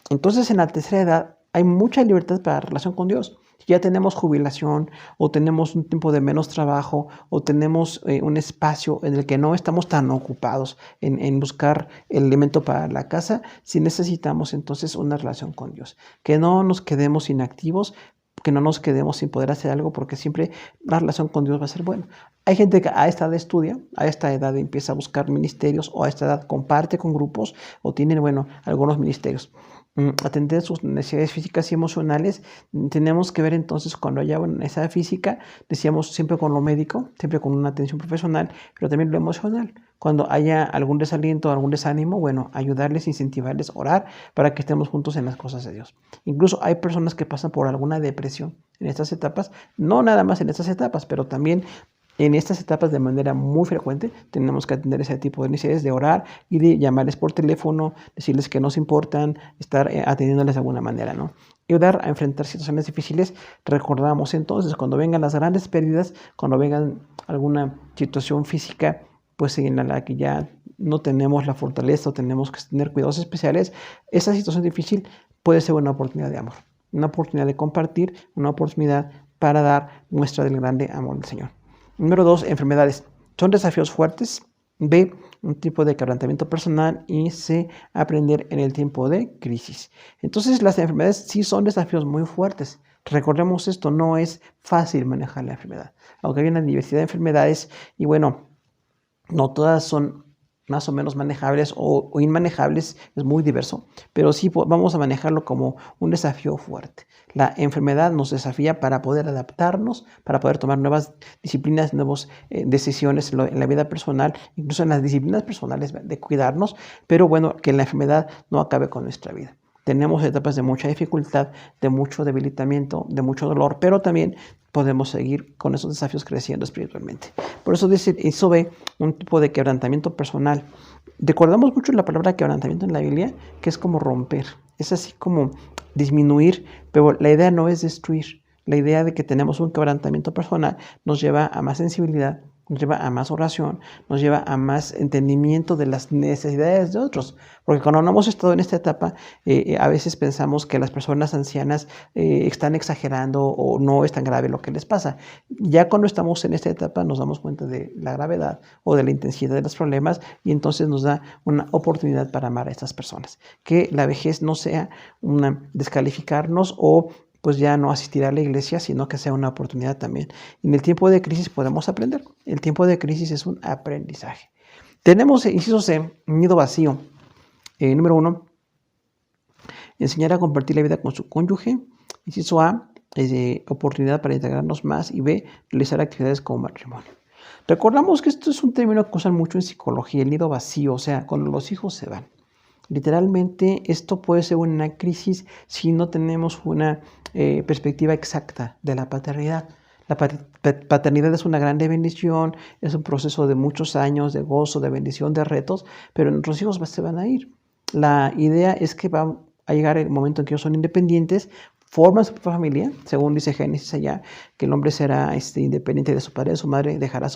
Entonces en la tercera edad hay mucha libertad para la relación con Dios. Ya tenemos jubilación o tenemos un tiempo de menos trabajo o tenemos un espacio en el que no estamos tan ocupados en buscar el alimento para la casa, si necesitamos entonces una relación con Dios. Que no nos quedemos inactivos, que no nos quedemos sin poder hacer algo, porque siempre la relación con Dios va a ser buena. Hay gente que a esta edad estudia, a esta edad empieza a buscar ministerios, o a esta edad comparte con grupos, o tienen, algunos ministerios. Atender sus necesidades físicas y emocionales. Tenemos que ver entonces cuando haya una necesidad física, decíamos siempre con lo médico, siempre con una atención profesional, pero también lo emocional. Cuando haya algún desaliento, algún desánimo, ayudarles, incentivarles, orar para que estemos juntos en las cosas de Dios. Incluso hay personas que pasan por alguna depresión en estas etapas, no nada más en estas etapas, pero también en estas etapas de manera muy frecuente tenemos que atender ese tipo de necesidades, de orar y de llamarles por teléfono, decirles que nos importan, estar atendiéndoles de alguna manera, ¿no? Ayudar a enfrentar situaciones difíciles. Recordamos entonces, cuando vengan las grandes pérdidas, cuando vengan alguna situación física, pues en la que ya no tenemos la fortaleza o tenemos que tener cuidados especiales, esa situación difícil puede ser una oportunidad de amor, una oportunidad de compartir, una oportunidad para dar muestra del grande amor del Señor. Número 2, enfermedades. Son desafíos fuertes. B, un tipo de quebrantamiento personal. Y C, aprender en el tiempo de crisis. Entonces, las enfermedades sí son desafíos muy fuertes. Recordemos esto, no es fácil manejar la enfermedad. Aunque hay una diversidad de enfermedades y no todas son más o menos manejables o inmanejables, es muy diverso, pero sí vamos a manejarlo como un desafío fuerte. La enfermedad nos desafía para poder adaptarnos, para poder tomar nuevas disciplinas, nuevas decisiones en la vida personal, incluso en las disciplinas personales de cuidarnos, pero que la enfermedad no acabe con nuestra vida. Tenemos etapas de mucha dificultad, de mucho debilitamiento, de mucho dolor, pero también podemos seguir con esos desafíos creciendo espiritualmente. Por eso eso ve un tipo de quebrantamiento personal. Recordamos mucho la palabra quebrantamiento en la Biblia, que es como romper. Es así como disminuir, pero la idea no es destruir. La idea de que tenemos un quebrantamiento personal nos lleva a más sensibilidad, nos lleva a más oración, nos lleva a más entendimiento de las necesidades de otros. Porque cuando no hemos estado en esta etapa, a veces pensamos que las personas ancianas están exagerando o no es tan grave lo que les pasa. Ya cuando estamos en esta etapa nos damos cuenta de la gravedad o de la intensidad de los problemas y entonces nos da una oportunidad para amar a estas personas. Que la vejez no sea una descalificarnos o pues ya no asistir a la iglesia, sino que sea una oportunidad también. En el tiempo de crisis podemos aprender. El tiempo de crisis es un aprendizaje. Tenemos, inciso C, nido vacío. Número 1, enseñar a compartir la vida con su cónyuge. Inciso A, oportunidad para integrarnos más. Y B, realizar actividades como matrimonio. Recordamos que esto es un término que usan mucho en psicología, el nido vacío, o sea, cuando los hijos se van. Literalmente esto puede ser una crisis si no tenemos una perspectiva exacta de la paternidad. La paternidad es una grande bendición, es un proceso de muchos años de gozo, de bendición, de retos, pero nuestros hijos se van a ir. La idea es que va a llegar el momento en que ellos son independientes, forman su propia familia, según dice Génesis allá, que el hombre será independiente de su padre, de su madre, dejará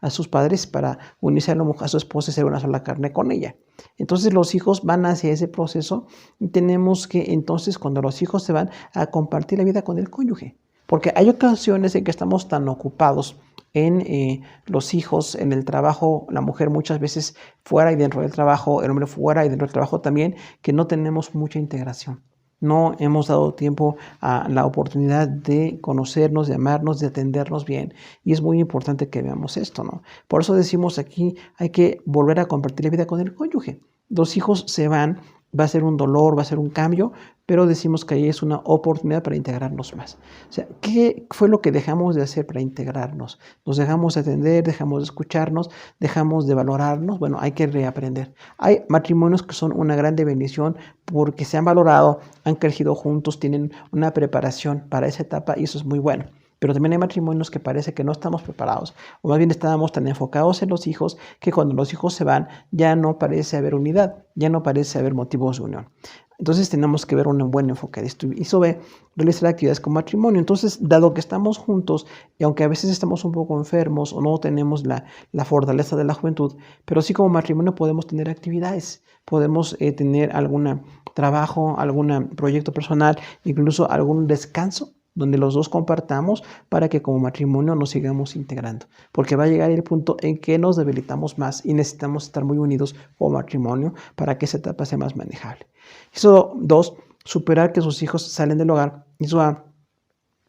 a sus padres para unirse a su esposa y ser una sola carne con ella. Entonces los hijos van hacia ese proceso y tenemos que entonces cuando los hijos se van a compartir la vida con el cónyuge. Porque hay ocasiones en que estamos tan ocupados en los hijos, en el trabajo, la mujer muchas veces fuera y dentro del trabajo, el hombre fuera y dentro del trabajo también, que no tenemos mucha integración. No hemos dado tiempo a la oportunidad de conocernos, de amarnos, de atendernos bien. Y es muy importante que veamos esto, ¿no? Por eso decimos aquí, hay que volver a compartir la vida con el cónyuge. Los hijos se van, va a ser un dolor, va a ser un cambio, pero decimos que ahí es una oportunidad para integrarnos más. O sea, ¿qué fue lo que dejamos de hacer para integrarnos? Nos dejamos de atender, dejamos de escucharnos, dejamos de valorarnos. Bueno, hay que reaprender. Hay matrimonios que son una grande bendición porque se han valorado, han crecido juntos, tienen una preparación para esa etapa y eso es muy bueno. Pero también hay matrimonios que parece que no estamos preparados, o más bien estábamos tan enfocados en los hijos que cuando los hijos se van ya no parece haber unidad, ya no parece haber motivos de unión. Entonces tenemos que ver un buen enfoque de esto y sobre realizar actividades con matrimonio. Entonces, dado que estamos juntos y aunque a veces estamos un poco enfermos o no tenemos la fortaleza de la juventud, pero sí como matrimonio podemos tener actividades, podemos tener algún trabajo, algún proyecto personal, incluso algún descanso donde los dos compartamos para que como matrimonio nos sigamos integrando, porque va a llegar el punto en que nos debilitamos más y necesitamos estar muy unidos como matrimonio para que esa etapa sea más manejable. Eso 2, superar que sus hijos salen del hogar. Eso A,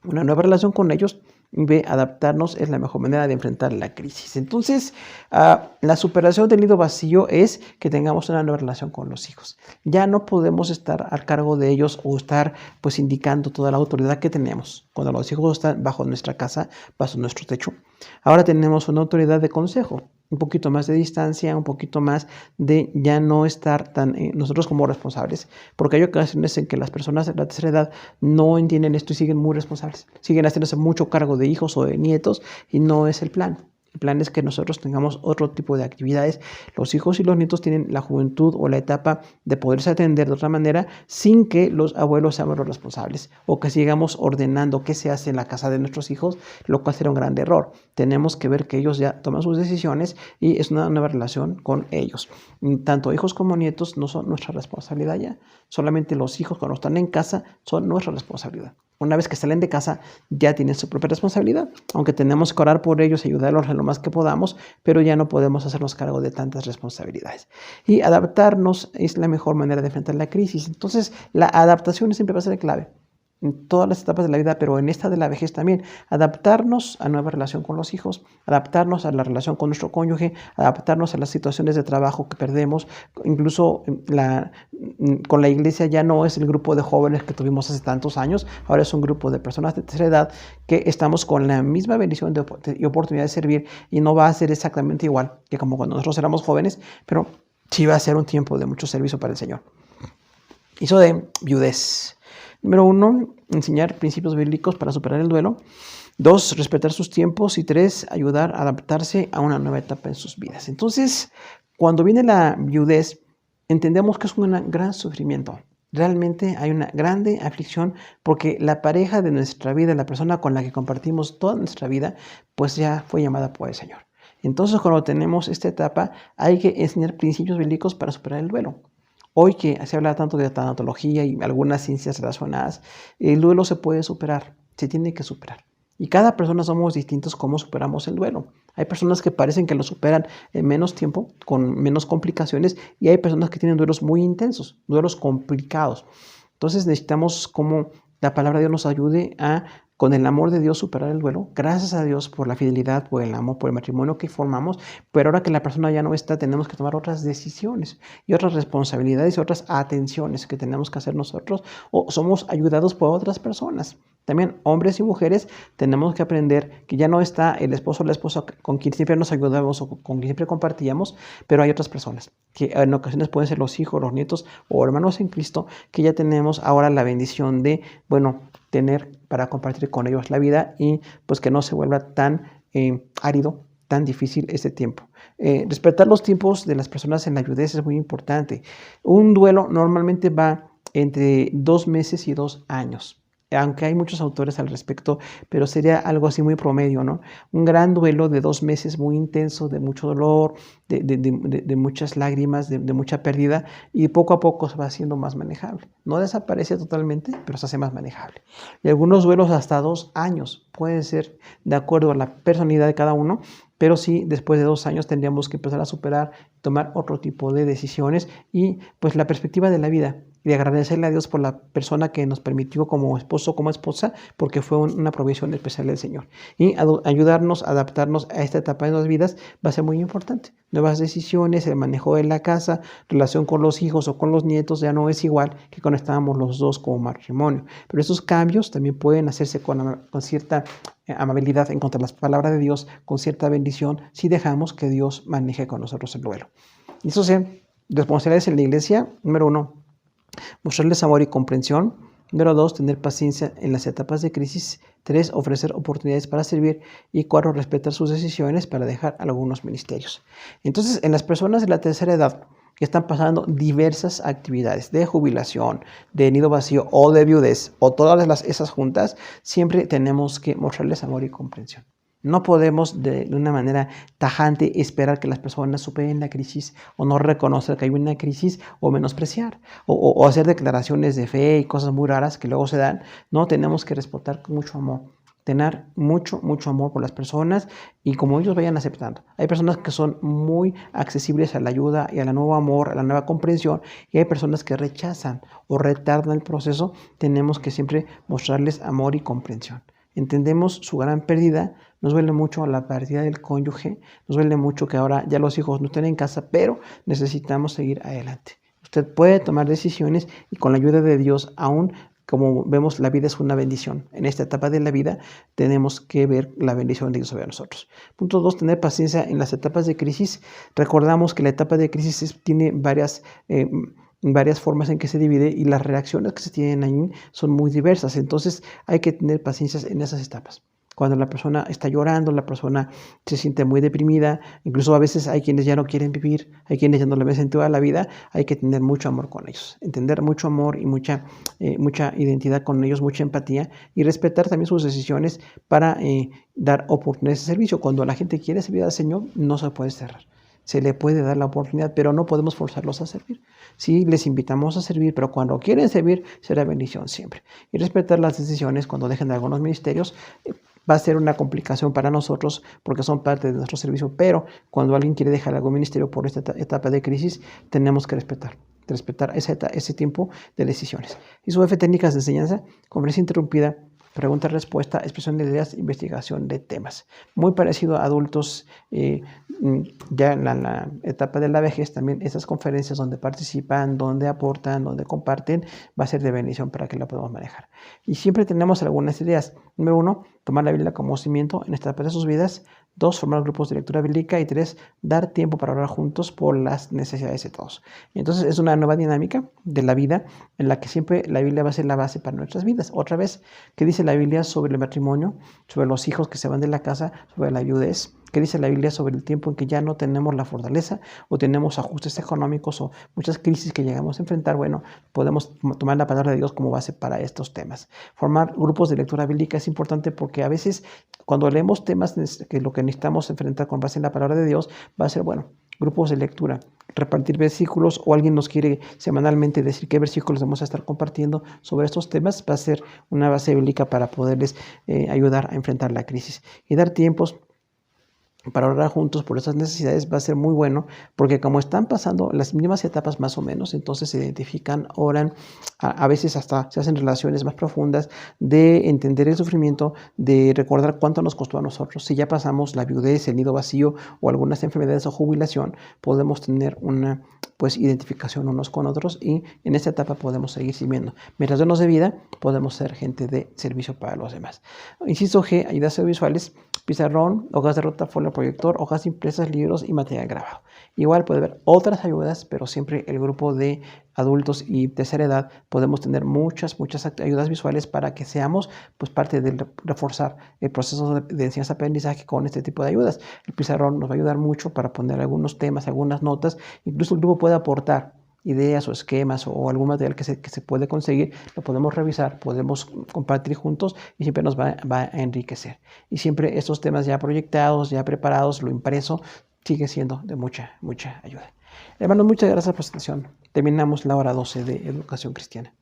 una nueva relación con ellos. B, adaptarnos es la mejor manera de enfrentar la crisis. Entonces, la superación del nido vacío es que tengamos una nueva relación con los hijos. Ya no podemos estar al cargo de ellos o estar pues indicando toda la autoridad que tenemos cuando los hijos están bajo nuestra casa, bajo nuestro techo. Ahora tenemos una autoridad de consejo, un poquito más de distancia, un poquito más de ya no estar tan nosotros como responsables, porque hay ocasiones en que las personas de la tercera edad no entienden esto y siguen muy responsables, siguen haciéndose mucho cargo de hijos o de nietos y no es el plan. El plan es que nosotros tengamos otro tipo de actividades. Los hijos y los nietos tienen la juventud o la etapa de poderse atender de otra manera sin que los abuelos seamos los responsables o que sigamos ordenando qué se hace en la casa de nuestros hijos, lo cual será un gran error. Tenemos que ver que ellos ya toman sus decisiones y es una nueva relación con ellos. Tanto hijos como nietos no son nuestra responsabilidad ya. Solamente los hijos cuando están en casa son nuestra responsabilidad. Una vez que salen de casa ya tienen su propia responsabilidad, aunque tenemos que orar por ellos y ayudarlos en lo más que podamos, pero ya no podemos hacernos cargo de tantas responsabilidades. Y adaptarnos es la mejor manera de enfrentar la crisis. Entonces, la adaptación siempre va a ser clave en todas las etapas de la vida, pero en esta de la vejez también. Adaptarnos a nueva relación con los hijos, adaptarnos a la relación con nuestro cónyuge, adaptarnos a las situaciones de trabajo que perdemos, incluso con la iglesia ya no es el grupo de jóvenes que tuvimos hace tantos años, ahora es un grupo de personas de tercera edad que estamos con la misma bendición y oportunidad de servir y no va a ser exactamente igual que como cuando nosotros éramos jóvenes, pero sí va a ser un tiempo de mucho servicio para el Señor. Hizo de viudez. Número 1, enseñar principios bíblicos para superar el duelo. 2, respetar sus tiempos. Y 3, ayudar a adaptarse a una nueva etapa en sus vidas. Entonces, cuando viene la viudez, entendemos que es un gran sufrimiento. Realmente hay una grande aflicción porque la pareja de nuestra vida, la persona con la que compartimos toda nuestra vida, pues ya fue llamada por el Señor. Entonces, cuando tenemos esta etapa, hay que enseñar principios bíblicos para superar el duelo. Hoy que se habla tanto de tanatología y algunas ciencias relacionadas, el duelo se puede superar, se tiene que superar. Y cada persona somos distintos cómo superamos el duelo. Hay personas que parecen que lo superan en menos tiempo, con menos complicaciones, y hay personas que tienen duelos muy intensos, duelos complicados. Entonces necesitamos como la palabra de Dios nos ayude a, con el amor de Dios, superar el duelo. Gracias a Dios por la fidelidad, por el amor, por el matrimonio que formamos. Pero ahora que la persona ya no está, tenemos que tomar otras decisiones y otras responsabilidades y otras atenciones que tenemos que hacer nosotros o somos ayudados por otras personas. También hombres y mujeres tenemos que aprender que ya no está el esposo o la esposa con quien siempre nos ayudamos o con quien siempre compartíamos, pero hay otras personas que en ocasiones pueden ser los hijos, los nietos o hermanos en Cristo que ya tenemos ahora la bendición de, tener para compartir con ellos la vida y pues que no se vuelva tan árido, tan difícil este tiempo. Respetar los tiempos de las personas en la viudez es muy importante. Un duelo normalmente va entre 2 meses y 2 años. Aunque hay muchos autores al respecto, pero sería algo así muy promedio, ¿no? Un gran duelo de 2 meses muy intenso, de mucho dolor, de muchas lágrimas, de mucha pérdida, y poco a poco se va haciendo más manejable. No desaparece totalmente, pero se hace más manejable. Y algunos duelos hasta 2 años, pueden ser de acuerdo a la personalidad de cada uno, pero sí, después de 2 años tendríamos que empezar a superar, tomar otro tipo de decisiones y pues la perspectiva de la vida. Y agradecerle a Dios por la persona que nos permitió como esposo, como esposa, porque fue una provisión especial del Señor. Y ayudarnos a adaptarnos a esta etapa de nuestras vidas va a ser muy importante. Nuevas decisiones, el manejo de la casa, relación con los hijos o con los nietos ya no es igual que cuando estábamos los dos como matrimonio. Pero estos cambios también pueden hacerse con cierta amabilidad en contra de las palabras de Dios, con cierta bendición, si dejamos que Dios maneje con nosotros el duelo. Y eso sea, responsabilidades en la iglesia, número 1. Mostrarles amor y comprensión. Número 2, tener paciencia en las etapas de crisis. 3, ofrecer oportunidades para servir. Y 4, respetar sus decisiones para dejar algunos ministerios. Entonces, en las personas de la tercera edad, que están pasando diversas actividades de jubilación, de nido vacío o de viudez, o todas esas juntas, siempre tenemos que mostrarles amor y comprensión. No podemos de una manera tajante esperar que las personas superen la crisis o no reconocer que hay una crisis o menospreciar o hacer declaraciones de fe y cosas muy raras que luego se dan. No, tenemos que respetar con mucho amor, tener mucho amor por las personas y como ellos vayan aceptando. Hay personas que son muy accesibles a la ayuda y al nuevo amor, a la nueva comprensión, y hay personas que rechazan o retardan el proceso. Tenemos que siempre mostrarles amor y comprensión. Entendemos su gran pérdida, nos duele mucho la pérdida del cónyuge, nos duele mucho que ahora ya los hijos no estén en casa, pero necesitamos seguir adelante. Usted puede tomar decisiones y con la ayuda de Dios, aún como vemos, la vida es una bendición. En esta etapa de la vida tenemos que ver la bendición de Dios sobre nosotros. Punto 2, tener paciencia en las etapas de crisis. Recordamos que la etapa de crisis tiene varias formas en que se divide y las reacciones que se tienen ahí son muy diversas. Entonces hay que tener paciencia en esas etapas. Cuando la persona está llorando, la persona se siente muy deprimida, incluso a veces hay quienes ya no quieren vivir, hay quienes ya no le ven sentido a la vida, hay que tener mucho amor con ellos, entender mucho amor y mucha identidad con ellos, mucha empatía y respetar también sus decisiones para dar oportunidades de servicio. Cuando la gente quiere servir al Señor, no se puede cerrar. Se le puede dar la oportunidad, pero no podemos forzarlos a servir. Sí, les invitamos a servir, pero cuando quieren servir, será bendición siempre. Y respetar las decisiones cuando dejen de algunos ministerios va a ser una complicación para nosotros porque son parte de nuestro servicio, pero cuando alguien quiere dejar algún ministerio por esta etapa de crisis, tenemos que respetar ese tiempo de decisiones. Y su F, técnicas de enseñanza, conferencia interrumpida, pregunta-respuesta, expresión de ideas, investigación de temas. Muy parecido a adultos, ya en la etapa de la vejez, también esas conferencias donde participan, donde aportan, donde comparten, va a ser de bendición para que la podamos manejar. Y siempre tenemos algunas ideas. Número 1, tomar la Biblia como cimiento en esta etapa de sus vidas. 2, formar grupos de lectura bíblica. Y 3, dar tiempo para orar juntos por las necesidades de todos. Y entonces es una nueva dinámica de la vida en la que siempre la Biblia va a ser la base para nuestras vidas. Otra vez, ¿qué dice la Biblia sobre el matrimonio, sobre los hijos que se van de la casa, sobre la viudez? ¿Qué dice la Biblia sobre el tiempo en que ya no tenemos la fortaleza o tenemos ajustes económicos o muchas crisis que llegamos a enfrentar? Bueno, podemos tomar la palabra de Dios como base para estos temas. Formar grupos de lectura bíblica es importante porque a veces cuando leemos temas que lo que necesitamos enfrentar con base en la palabra de Dios va a ser, bueno, grupos de lectura, repartir versículos o alguien nos quiere semanalmente decir qué versículos vamos a estar compartiendo sobre estos temas, va a ser una base bíblica para poderles ayudar a enfrentar la crisis y dar tiempos para orar juntos por esas necesidades va a ser muy bueno, porque como están pasando las mismas etapas más o menos, entonces se identifican, oran, a veces hasta se hacen relaciones más profundas de entender el sufrimiento, de recordar cuánto nos costó a nosotros. Si ya pasamos la viudez, el nido vacío o algunas enfermedades o jubilación, podemos tener una identificación unos con otros y en esta etapa podemos seguir sirviendo. Mientras denos de vida, podemos ser gente de servicio para los demás. Inciso G, ayudas audiovisuales, pizarrón, hojas de ruta, folio proyector, hojas impresas, libros y material grabado. Igual puede haber otras ayudas, pero siempre el grupo de adultos y tercera edad podemos tener muchas ayudas visuales para que seamos parte de reforzar el proceso de enseñanza-aprendizaje con este tipo de ayudas. El pizarrón nos va a ayudar mucho para poner algunos temas, algunas notas, incluso el grupo puede aportar ideas o esquemas o algún material que se puede conseguir, lo podemos revisar, podemos compartir juntos y siempre nos va a enriquecer. Y siempre estos temas ya proyectados, ya preparados, lo impreso, sigue siendo de mucha ayuda. Hermanos, muchas gracias por su atención. Terminamos la hora 12 de Educación Cristiana.